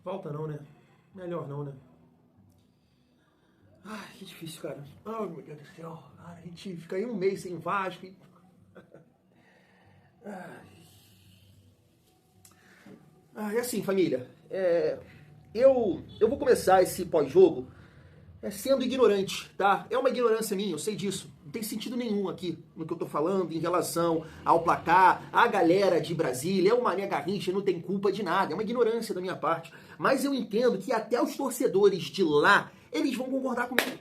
Volta não, né? Melhor não, né? Ai, que difícil, cara. Ai, meu Deus do céu. Cara, a gente fica aí um mês sem Vasco. E assim, família, eu vou começar esse pós-jogo sendo ignorante, tá? É uma ignorância minha, eu sei disso. Não tem sentido nenhum aqui no que eu tô falando em relação ao placar, a galera de Brasília, é o Mané Garrincha, não tem culpa de nada, é uma ignorância da minha parte. Mas eu entendo que até os torcedores de lá, eles vão concordar comigo.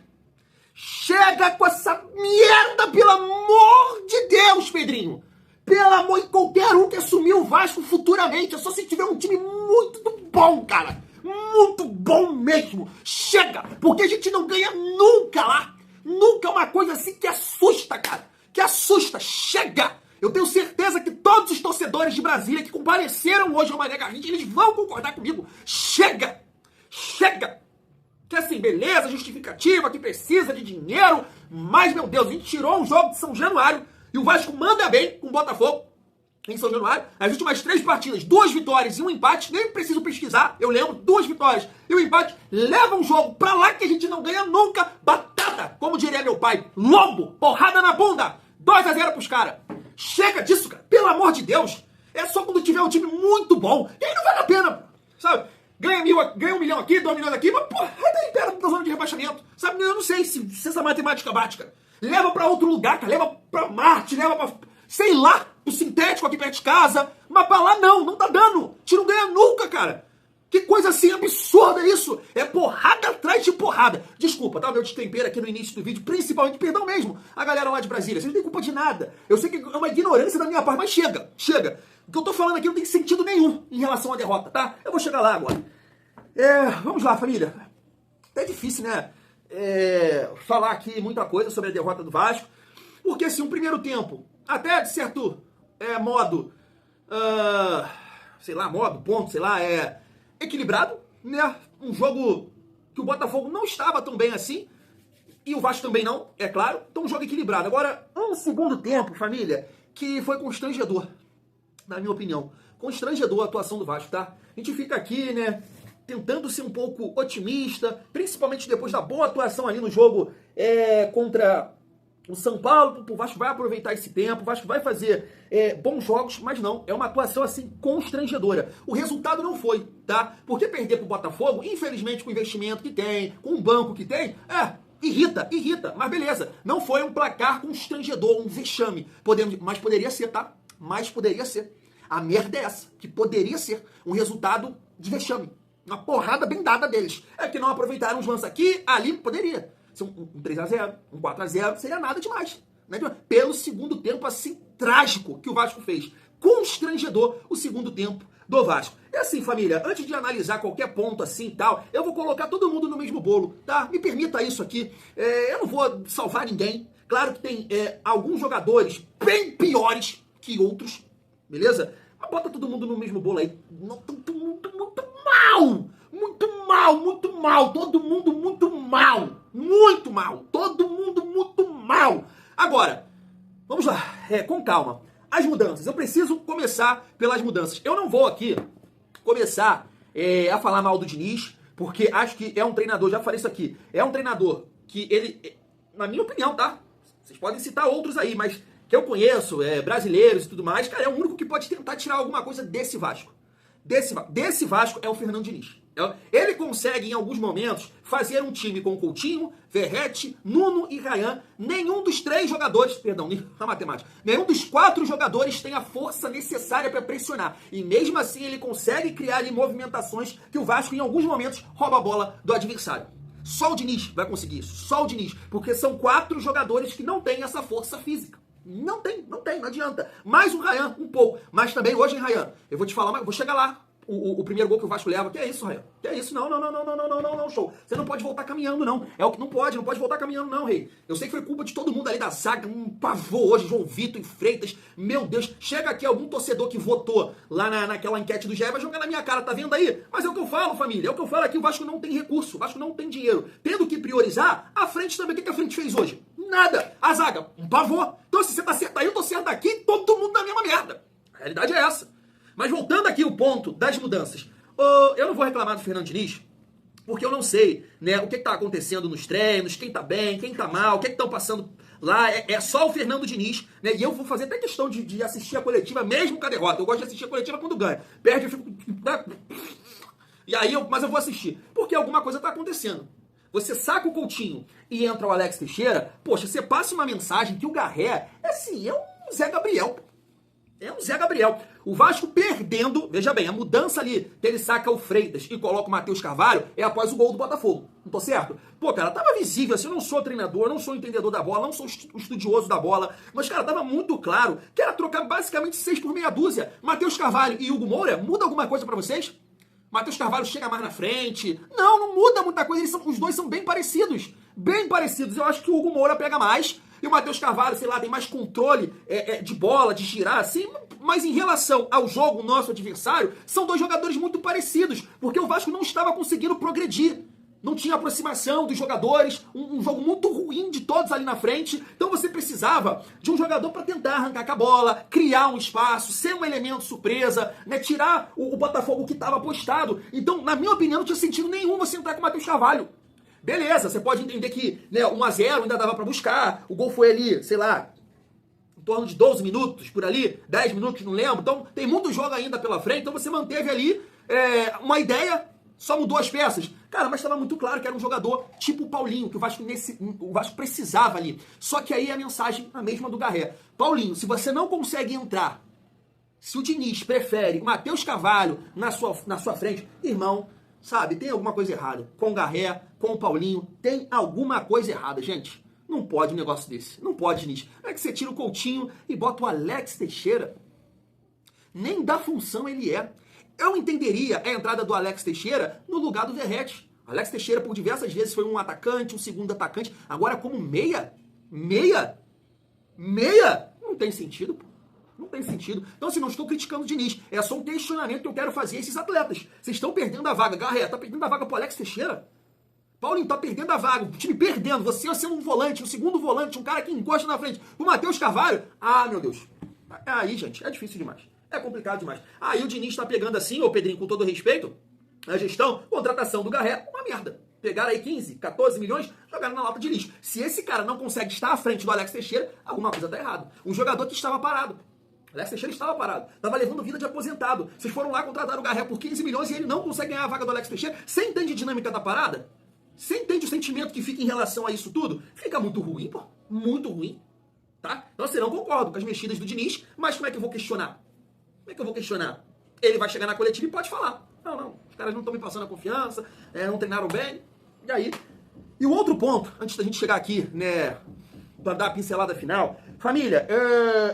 Chega com essa merda, pelo amor de Deus, Pedrinho! Pelo amor de qualquer um que assumiu o Vasco futuramente, é só se tiver um time muito bom, cara. Muito bom mesmo. Chega, porque a gente não ganha nunca lá. Nunca é uma coisa assim que assusta, cara. Que assusta. Chega. Eu tenho certeza que todos os torcedores de Brasília que compareceram hoje ao Mané Garrincha, eles vão concordar comigo. Chega. Chega. Que assim, beleza, justificativa, que precisa de dinheiro, mas, meu Deus, a gente tirou um jogo de São Januário e o Vasco manda bem com o Botafogo em São Januário. As últimas 3 partidas, 2 vitórias e 1 empate, nem preciso pesquisar, eu lembro, 2 vitórias e 1 empate, leva um jogo pra lá que a gente não ganha nunca, batata, como diria meu pai, lombo, porrada na bunda, 2-0 pros caras. Chega disso, cara, pelo amor de Deus, é só quando tiver um time muito bom, e aí não vale a pena, sabe? Ganha 1 milhão aqui, 2 milhões aqui, mas porra, vai daí perto da zona de rebaixamento, sabe? Eu não sei se essa matemática bate, cara. Leva pra outro lugar, cara, leva pra Marte, leva pra, sei lá, o sintético aqui perto de casa, mas pra lá não tá dando. A gente não ganha nunca, cara. Que coisa assim absurda isso. É porrada atrás de porrada. Desculpa, tá? Meu destempero aqui no início do vídeo, principalmente, perdão mesmo, a galera lá de Brasília. Vocês não têm culpa de nada. Eu sei que é uma ignorância da minha parte, mas chega, chega. O que eu tô falando aqui não tem sentido nenhum em relação à derrota, tá? Eu vou chegar lá agora. Vamos lá, família. É difícil, né? Falar aqui muita coisa sobre a derrota do Vasco, porque assim, um primeiro tempo, até de certo modo, ponto, equilibrado, né? Um jogo que o Botafogo não estava tão bem assim, e o Vasco também não, é claro, então um jogo equilibrado. Agora, um segundo tempo, família, que foi constrangedor, na minha opinião. Constrangedor a atuação do Vasco, tá? A gente fica aqui, né, tentando ser um pouco otimista, principalmente depois da boa atuação ali no jogo contra o São Paulo. O Vasco vai aproveitar esse tempo, o Vasco vai fazer bons jogos, mas não, é uma atuação assim constrangedora. O resultado não foi, tá? Porque perder pro Botafogo, infelizmente com o investimento que tem, com o banco que tem, irrita, mas beleza. Não foi um placar constrangedor, um vexame, mas poderia ser, tá? Mas poderia ser. A merda é essa, que poderia ser um resultado de vexame. Uma porrada bem dada deles. É que não aproveitaram os lances aqui, ali, poderia. Ser um 3-0, um 4-0, seria nada demais. Né? Pelo segundo tempo, assim, trágico que o Vasco fez. Constrangedor o segundo tempo do Vasco. É assim, família, antes de analisar qualquer ponto assim e tal, eu vou colocar todo mundo no mesmo bolo, tá? Me permita isso aqui. Eu não vou salvar ninguém. Claro que tem alguns jogadores bem piores que outros, beleza? Mas bota todo mundo no mesmo bolo aí. Muito mal! Muito mal! Todo mundo muito mal! Muito mal! Todo mundo muito mal! Agora, vamos lá, com calma. As mudanças. Eu preciso começar pelas mudanças. Eu não vou aqui começar a falar mal do Diniz, porque acho que é um treinador, já falei isso aqui, é um treinador que ele, na minha opinião, tá? Vocês podem citar outros aí, mas que eu conheço, brasileiros e tudo mais, cara, é o único que pode tentar tirar alguma coisa desse Vasco. Desse Vasco é o Fernando Diniz. Ele consegue, em alguns momentos, fazer um time com Coutinho, Verratti, Nuno e Rayan. Nenhum dos 3 jogadores, perdão, na matemática, nenhum dos 4 jogadores tem a força necessária para pressionar. E mesmo assim ele consegue criar ali movimentações que o Vasco, em alguns momentos, rouba a bola do adversário. Só o Diniz vai conseguir isso. Só o Diniz. Porque são 4 jogadores que não têm essa força física. Não tem, não adianta. Mais o Rayan, um pouco. Mas também hoje, hein, Rayan? Eu vou te falar, mas vou chegar lá. O primeiro gol que o Vasco leva, que é isso, Rayan? Que é isso? Não, show. Você não pode voltar caminhando, não. É o que não pode voltar caminhando, não, rei. Eu sei que foi culpa de todo mundo ali da zaga, um pavor hoje, João Vitor e Freitas. Meu Deus, chega aqui algum torcedor que votou lá naquela enquete do GE, vai jogar na minha cara, tá vendo aí? Mas é o que eu falo, família, é o que eu falo aqui, o Vasco não tem recurso, o Vasco não tem dinheiro. Tendo que priorizar, a frente também, o que a frente fez hoje? Nada. A zaga, um pavor. Então se você tá certo aí, eu tô certo daqui, todo mundo na mesma merda. A realidade é essa. Mas voltando aqui ao ponto das mudanças. Eu não vou reclamar do Fernando Diniz, porque eu não sei, né, o que tá acontecendo nos treinos, quem tá bem, quem tá mal, o que estão passando lá. É só o Fernando Diniz, né? E eu vou fazer até questão de assistir a coletiva mesmo com a derrota. Eu gosto de assistir a coletiva quando ganha. Perde, eu fico... Mas eu vou assistir, porque alguma coisa tá acontecendo. Você saca o Coutinho e entra o Alex Teixeira, poxa, você passa uma mensagem que o Garré, assim, é um Zé Gabriel. É um Zé Gabriel. O Vasco perdendo, veja bem, a mudança ali, que ele saca o Freitas e coloca o Matheus Carvalho, é após o gol do Botafogo. Não tô certo? Pô, cara, tava visível, assim, eu não sou treinador, não sou entendedor da bola, não sou estudioso da bola, mas, cara, tava muito claro que era trocar basicamente 6 por meia dúzia. Matheus Carvalho e Hugo Moura, muda alguma coisa pra vocês? Matheus Carvalho chega mais na frente. Não muda muita coisa, os dois são bem parecidos. Bem parecidos. Eu acho que o Hugo Moura pega mais e o Matheus Carvalho, sei lá, tem mais controle de bola, de girar, assim. Mas em relação ao jogo, nosso adversário, são dois jogadores muito parecidos, porque o Vasco não estava conseguindo progredir. Não tinha aproximação dos jogadores, um jogo muito ruim de todos ali na frente. Então você precisava de um jogador para tentar arrancar com a bola, criar um espaço, ser um elemento surpresa, né, tirar o Botafogo que estava apostado. Então, na minha opinião, não tinha sentido nenhum você entrar com o Matheus Carvalho. Beleza, você pode entender que, né, 1-0 ainda dava para buscar, o gol foi ali, sei lá, em torno de 12 minutos, por ali, 10 minutos, não lembro. Então, tem muito jogo ainda pela frente, então você manteve ali uma ideia. Só mudou as peças. Cara, mas estava muito claro que era um jogador tipo o Paulinho, que o Vasco precisava ali. Só que aí a mensagem é a mesma do Garré. Paulinho, se você não consegue entrar, se o Diniz prefere o Matheus Carvalho na sua frente, irmão, sabe, tem alguma coisa errada. Com o Garré, com o Paulinho, tem alguma coisa errada, gente. Não pode um negócio desse. Não pode, Diniz. Não é que você tira o Coutinho e bota o Alex Teixeira. Nem da função ele é. Eu entenderia a entrada do Alex Teixeira no lugar do Verratti. Alex Teixeira, por diversas vezes, foi um atacante, um segundo atacante. Agora, como meia? Não tem sentido, pô. Não tem sentido. Então, assim, não estou criticando o Diniz. É só um questionamento que eu quero fazer a esses atletas. Vocês estão perdendo a vaga. Garré, tá perdendo a vaga pro Alex Teixeira? Paulinho, tá perdendo a vaga. O time perdendo. Você sendo um volante, um segundo volante, um cara que encosta na frente. O Matheus Carvalho. Ah, meu Deus. Aí, gente, é difícil demais. É complicado demais. Aí o Diniz tá pegando assim, ô Pedrinho, com todo respeito, a gestão, contratação do Garré, uma merda. Pegaram aí 15, 14 milhões, jogaram na lata de lixo. Se esse cara não consegue estar à frente do Alex Teixeira, alguma coisa tá errada. Um jogador que estava parado. Alex Teixeira estava parado. Estava levando vida de aposentado. Vocês foram lá contratar o Garré por 15 milhões e ele não consegue ganhar a vaga do Alex Teixeira. Você entende a dinâmica da parada? Você entende o sentimento que fica em relação a isso tudo? Fica muito ruim, pô. Muito ruim. Tá? Então, assim, não concordo com as mexidas do Diniz, mas como é que eu vou questionar? Como é que eu vou questionar? Ele vai chegar na coletiva e pode falar. Não, os caras não estão me passando a confiança, não treinaram bem. E aí? E o outro ponto, antes da gente chegar aqui, né, para dar a pincelada final, família,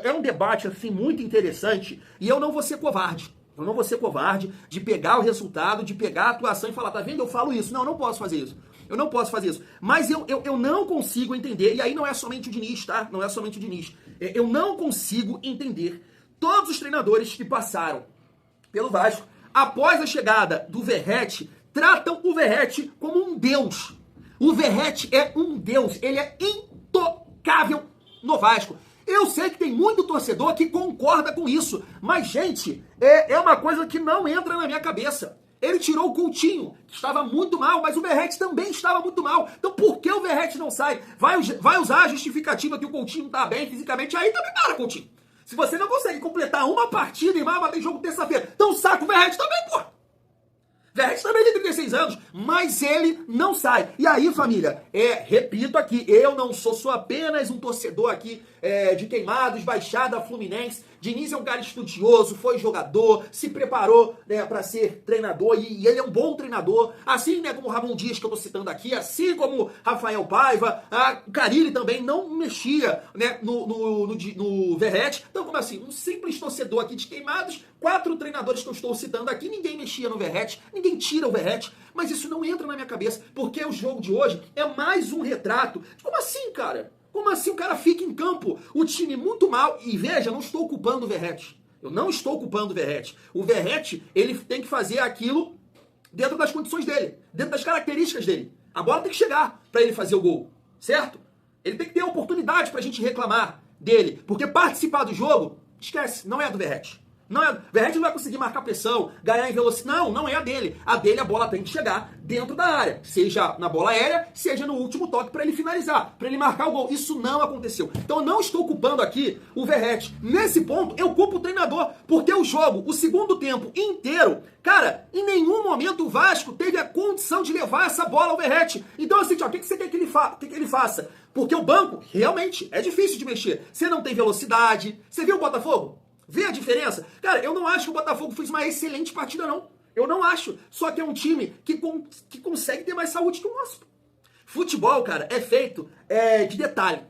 é um debate, assim, muito interessante e eu não vou ser covarde. Eu não vou ser covarde de pegar o resultado, de pegar a atuação e falar, tá vendo? Eu falo isso. Não, eu não posso fazer isso. Eu não posso fazer isso. Mas eu não consigo entender, e aí não é somente o Diniz, tá? Não é somente o Diniz. Eu não consigo entender todos os treinadores que passaram pelo Vasco, após a chegada do Verratti, tratam o Verratti como um deus. O Verratti é um deus. Ele é intocável no Vasco. Eu sei que tem muito torcedor que concorda com isso, mas, gente, é uma coisa que não entra na minha cabeça. Ele tirou o Coutinho, que estava muito mal, mas o Verratti também estava muito mal. Então por que o Verratti não sai? Vai usar a justificativa que o Coutinho tá bem fisicamente, aí também para, Coutinho. Se você não consegue completar uma partida e vai tem jogo terça-feira, então saca o Verratti também, pô. Verratti também tem 36 anos, mas ele não sai. E aí, família, repito aqui, eu não sou apenas um torcedor aqui de Queimados, Baixada Fluminense. Diniz é um cara estudioso, foi jogador, se preparou, né, para ser treinador e ele é um bom treinador, assim, né, como o Ramon Dias que eu tô citando aqui, assim como Rafael Paiva, o Carille também não mexia, né, no Verratti. Então, como assim, um simples torcedor aqui de Queimados, 4 treinadores que eu estou citando aqui, ninguém mexia no Verratti, ninguém tira o Verratti, mas isso não entra na minha cabeça, porque o jogo de hoje é mais um retrato. Como assim, cara? Como assim o cara fica em campo, o time muito mal, e veja, não estou culpando o Verratti. Eu não estou culpando o Verratti. O Verratti, ele tem que fazer aquilo dentro das condições dele, dentro das características dele. A bola tem que chegar para ele fazer o gol, certo? Ele tem que ter a oportunidade pra gente reclamar dele, porque participar do jogo, esquece, não é do Verratti. Não é, Verratti não vai conseguir marcar pressão, ganhar em velocidade. Não é a dele. A dele, a bola tem que chegar dentro da área. Seja na bola aérea, seja no último toque para ele finalizar, para ele marcar o gol. Isso não aconteceu. Então eu não estou culpando aqui o Verratti. Nesse ponto, eu culpo o treinador. Porque o jogo, o segundo tempo inteiro, cara, em nenhum momento o Vasco teve a condição de levar essa bola ao Verratti. Então assim, o que você quer que ele faça? Porque o banco, realmente, é difícil de mexer. Você não tem velocidade. Você viu o Botafogo? Vê a diferença? Cara, eu não acho que o Botafogo fez uma excelente partida, não. Eu não acho. Só que é um time que consegue ter mais saúde que o nosso. Futebol, cara, é feito de detalhe.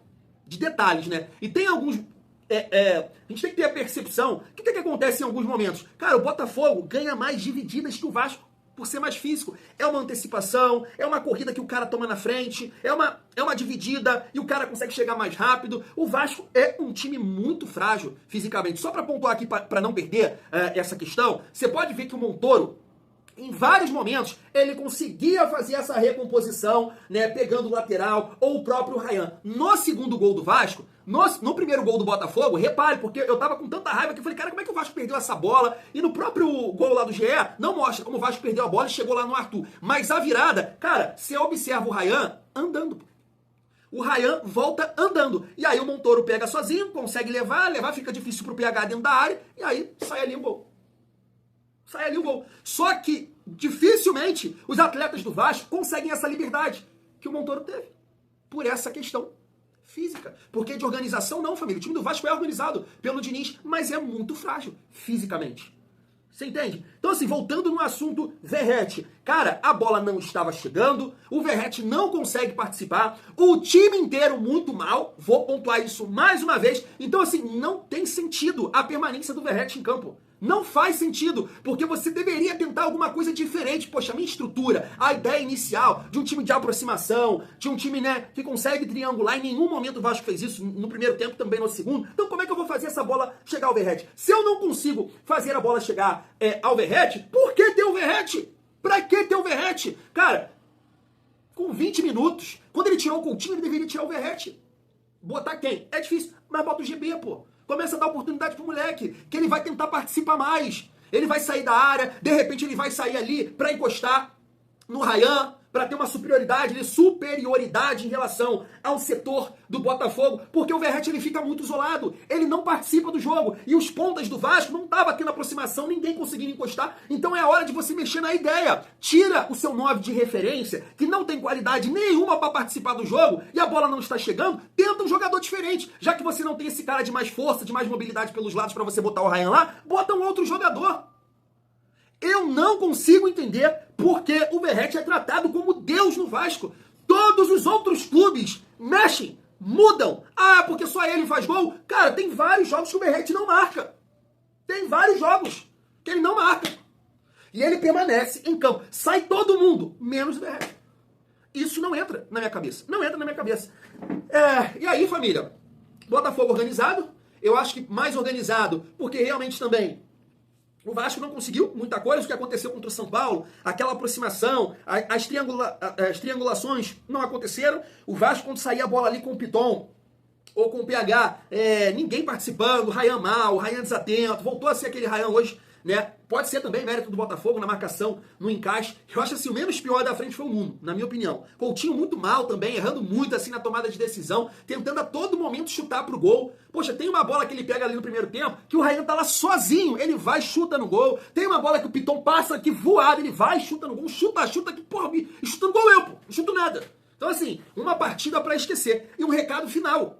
De detalhes, né? E tem alguns... a gente tem que ter a percepção. O que acontece em alguns momentos? Cara, o Botafogo ganha mais divididas que o Vasco, por ser mais físico. É uma antecipação, é uma corrida que o cara toma na frente, é uma dividida e o cara consegue chegar mais rápido. O Vasco é um time muito frágil fisicamente. Só para pontuar aqui, para não perder essa questão, você pode ver que o Montoro, em vários momentos, ele conseguia fazer essa recomposição, né, pegando o lateral ou o próprio Ryan. No segundo gol do Vasco, no primeiro gol do Botafogo, repare, porque eu tava com tanta raiva que eu falei, cara, como é que o Vasco perdeu essa bola? E no próprio gol lá do GE, não mostra como o Vasco perdeu a bola e chegou lá no Arthur. Mas a virada, cara, você observa o Ryan andando. O Ryan volta andando. E aí o Montoro pega sozinho, consegue levar, fica difícil pro PH dentro da área, e aí sai ali o gol. Sai ali o gol. Só que, dificilmente, os atletas do Vasco conseguem essa liberdade que o Montoro teve. Por essa questão física. Porque de organização não, família. O time do Vasco é organizado pelo Diniz, mas é muito frágil fisicamente. Você entende? Então, assim, voltando no assunto Verratti. Cara, a bola não estava chegando, o Verratti não consegue participar, o time inteiro muito mal, vou pontuar isso mais uma vez. Então, assim, não tem sentido a permanência do Verratti em campo. Não faz sentido, porque você deveria tentar alguma coisa diferente. Poxa, a minha estrutura, a ideia inicial de um time de aproximação, de um time, né, que consegue triangular, em nenhum momento o Vasco fez isso, no primeiro tempo, também no segundo. Então como é que eu vou fazer essa bola chegar ao Verratti? Se eu não consigo fazer a bola chegar ao Verratti, por que ter o Verratti? Pra que ter o Verratti? Cara, com 20 minutos, quando ele tirou o Coutinho, ele deveria tirar o Verratti. Botar quem? É difícil, mas bota o GB, pô. Começa a dar oportunidade pro moleque, que ele vai tentar participar mais. Ele vai sair da área, de repente ele vai sair ali para encostar no Ryan, para ter uma superioridade em relação ao setor do Botafogo, porque o Verratti ele fica muito isolado, ele não participa do jogo, e os pontas do Vasco não estavam tendo aproximação, ninguém conseguindo encostar, então é a hora de você mexer na ideia. Tira o seu 9 de referência, que não tem qualidade nenhuma para participar do jogo, e a bola não está chegando, tenta um jogador diferente, já que você não tem esse cara de mais força, de mais mobilidade pelos lados para você botar o Ryan lá, bota um outro jogador. Eu não consigo entender porque o Verratti é tratado como Deus no Vasco. Todos os outros clubes mexem, mudam. Ah, porque só ele faz gol? Cara, tem vários jogos que o Verratti não marca. Tem vários jogos que ele não marca. E ele permanece em campo. Sai todo mundo, menos o Verratti. Isso não entra na minha cabeça. Não entra na minha cabeça. E aí, família? Botafogo organizado. Eu acho que mais organizado, porque realmente também o Vasco não conseguiu muita coisa, o que aconteceu contra o São Paulo, aquela aproximação, as triangulações não aconteceram. O Vasco, quando saía a bola ali com o Piton ou com o PH, ninguém participando, o Ryan mal, o Ryan desatento, voltou a ser aquele Ryan hoje, né? Pode ser também mérito do Botafogo na marcação, no encaixe. Eu acho assim, o menos pior da frente foi o Nuno, na minha opinião. Coutinho muito mal também, errando muito assim na tomada de decisão, tentando a todo momento chutar pro gol. Poxa, tem uma bola que ele pega ali no primeiro tempo, que o Ryan tá lá sozinho, ele vai, chuta no gol. Tem uma bola que o Piton passa aqui voado, ele vai, chuta no gol, chuta que porra, chuta no gol não chuto nada. Então assim, uma partida pra esquecer. E um recado final.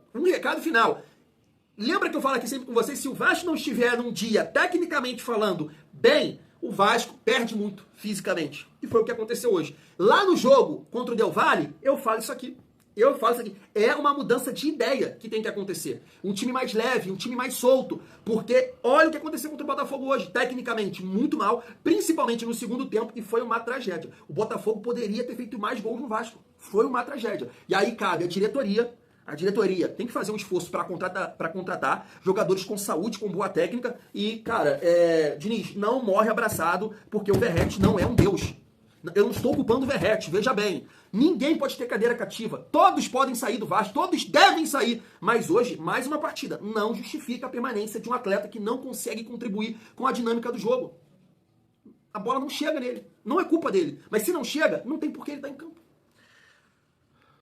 Lembra que eu falo aqui sempre com vocês, se o Vasco não estiver num dia, tecnicamente falando, bem, o Vasco perde muito fisicamente. E foi o que aconteceu hoje. Lá no jogo contra o Del Valle, eu falo isso aqui. É uma mudança de ideia que tem que acontecer. Um time mais leve, um time mais solto. Porque olha o que aconteceu contra o Botafogo hoje. Tecnicamente, muito mal. Principalmente no segundo tempo. E foi uma tragédia. O Botafogo poderia ter feito mais gols no Vasco. Foi uma tragédia. E aí cabe a diretoria. A diretoria tem que fazer um esforço para contratar jogadores com saúde, com boa técnica. E, cara, Diniz, não morre abraçado, porque o Verratti não é um deus. Eu não estou culpando o Verratti, veja bem. Ninguém pode ter cadeira cativa. Todos podem sair do Vasco, todos devem sair. Mas hoje, mais uma partida não justifica a permanência de um atleta que não consegue contribuir com a dinâmica do jogo. A bola não chega nele. Não é culpa dele. Mas se não chega, não tem por que ele estar em campo.